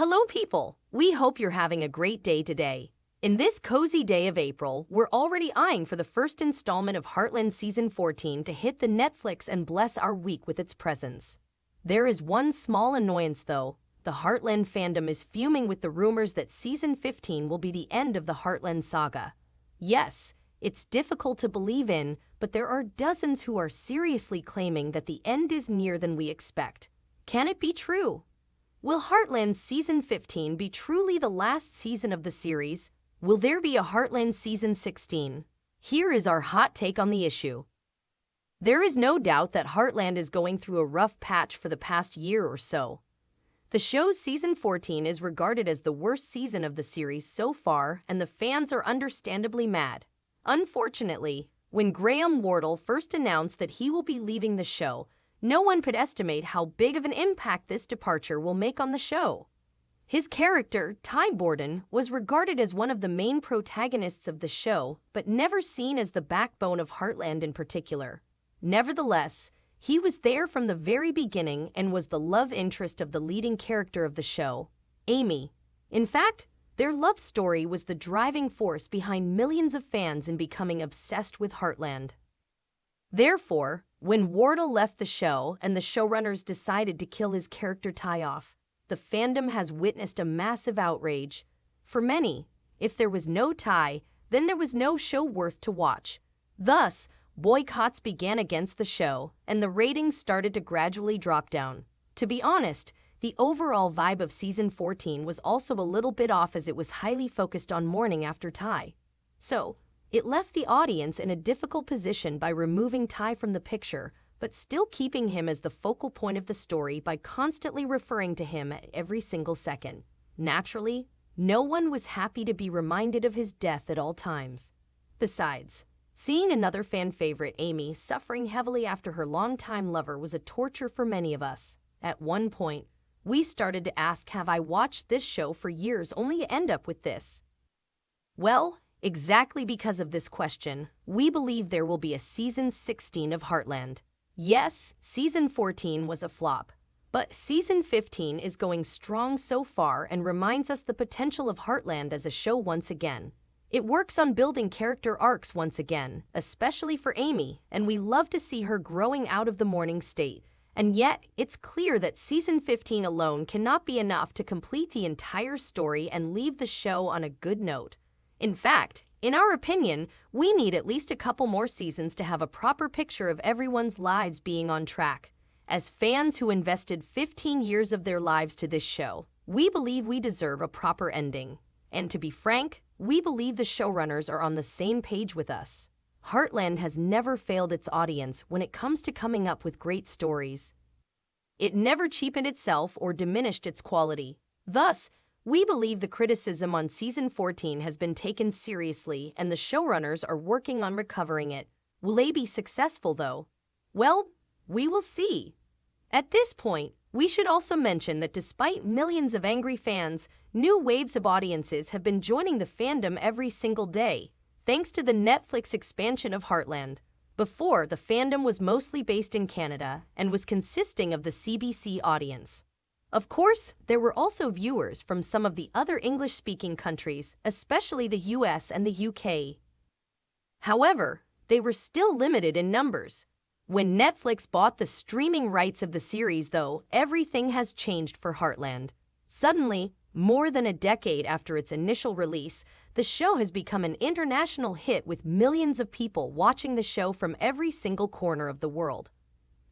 Hello, people! We hope you're having a great day today. In this cozy day of April, we're already eyeing for the first installment of Heartland Season 14 to hit the Netflix and bless our week with its presence. There is one small annoyance, though. The Heartland fandom is fuming with the rumors that Season 15 will be the end of the Heartland saga. Yes, it's difficult to believe in, but there are dozens who are seriously claiming that the end is nearer than we expect. Can it be true? Will Heartland Season 15 be truly the last season of the series? Will there be a Heartland Season 16? Here is our hot take on the issue. There is no doubt that Heartland is going through a rough patch for the past year or so. The show's Season 14 is regarded as the worst season of the series so far, and the fans are understandably mad. Unfortunately, when Graham Wardle first announced that he will be leaving the show, no one could estimate how big of an impact this departure will make on the show. His character, Ty Borden, was regarded as one of the main protagonists of the show, but never seen as the backbone of Heartland in particular. Nevertheless, he was there from the very beginning and was the love interest of the leading character of the show, Amy. In fact, their love story was the driving force behind millions of fans in becoming obsessed with Heartland. Therefore, when Wardle left the show and the showrunners decided to kill his character Ty off, the fandom has witnessed a massive outrage. For many, if there was no Ty, then there was no show worth to watch. Thus, boycotts began against the show, and the ratings started to gradually drop down. To be honest, the overall vibe of Season 14 was also a little bit off as it was highly focused on mourning after Ty. So, it left the audience in a difficult position by removing Ty from the picture, but still keeping him as the focal point of the story by constantly referring to him at every single second. Naturally, no one was happy to be reminded of his death at all times. Besides, seeing another fan favorite, Amy, suffering heavily after her longtime lover was a torture for many of us. At one point, we started to ask, have I watched this show for years only to end up with this? Well, exactly because of this question, we believe there will be a Season 16 of Heartland. Yes, Season 14 was a flop, but Season 15 is going strong so far and reminds us the potential of Heartland as a show once again. It works on building character arcs once again, especially for Amy, and we love to see her growing out of the mourning state. And yet, it's clear that Season 15 alone cannot be enough to complete the entire story and leave the show on a good note. In fact, in our opinion, we need at least a couple more seasons to have a proper picture of everyone's lives being on track. As fans who invested 15 years of their lives to this show, we believe we deserve a proper ending. And to be frank, we believe the showrunners are on the same page with us. Heartland has never failed its audience when it comes to coming up with great stories. It never cheapened itself or diminished its quality. Thus, we believe the criticism on Season 14 has been taken seriously and the showrunners are working on recovering it. Will they be successful, though? Well, we will see. At this point, we should also mention that despite millions of angry fans, new waves of audiences have been joining the fandom every single day, thanks to the Netflix expansion of Heartland. Before, the fandom was mostly based in Canada and was consisting of the CBC audience. Of course, there were also viewers from some of the other English-speaking countries, especially the US and the UK. However, they were still limited in numbers. When Netflix bought the streaming rights of the series, though, everything has changed for Heartland. Suddenly, more than a decade after its initial release, the show has become an international hit with millions of people watching the show from every single corner of the world.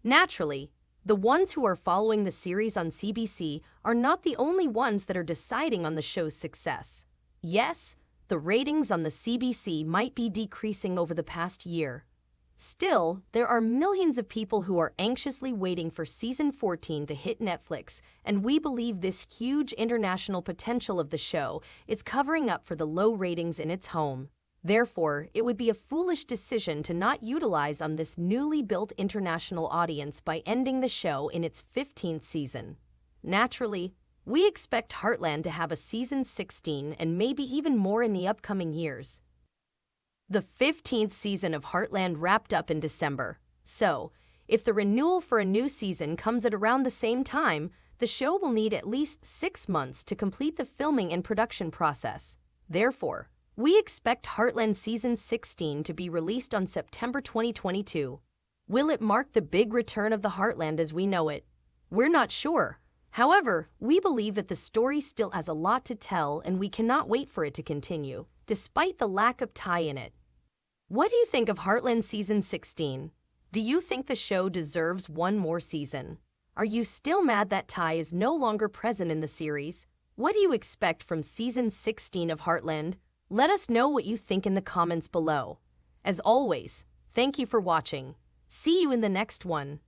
Naturally, the ones who are following the series on CBC are not the only ones that are deciding on the show's success. Yes, the ratings on the CBC might be decreasing over the past year. Still, there are millions of people who are anxiously waiting for Season 14 to hit Netflix, and we believe this huge international potential of the show is covering up for the low ratings in its home. Therefore, it would be a foolish decision to not utilize on this newly built international audience by ending the show in its 15th season. Naturally, we expect Heartland to have a Season 16 and maybe even more in the upcoming years. The 15th season of Heartland wrapped up in December, so if the renewal for a new season comes at around the same time, the show will need at least 6 months to complete the filming and production process. Therefore, we expect Heartland Season 16 to be released on September 2022. Will it mark the big return of the Heartland as we know it? We're not sure. However, we believe that the story still has a lot to tell and we cannot wait for it to continue, despite the lack of tie in it. What do you think of Heartland Season 16? Do you think the show deserves one more season? Are you still mad that Tai is no longer present in the series? What do you expect from Season 16 of Heartland? Let us know what you think in the comments below. As always, thank you for watching. See you in the next one.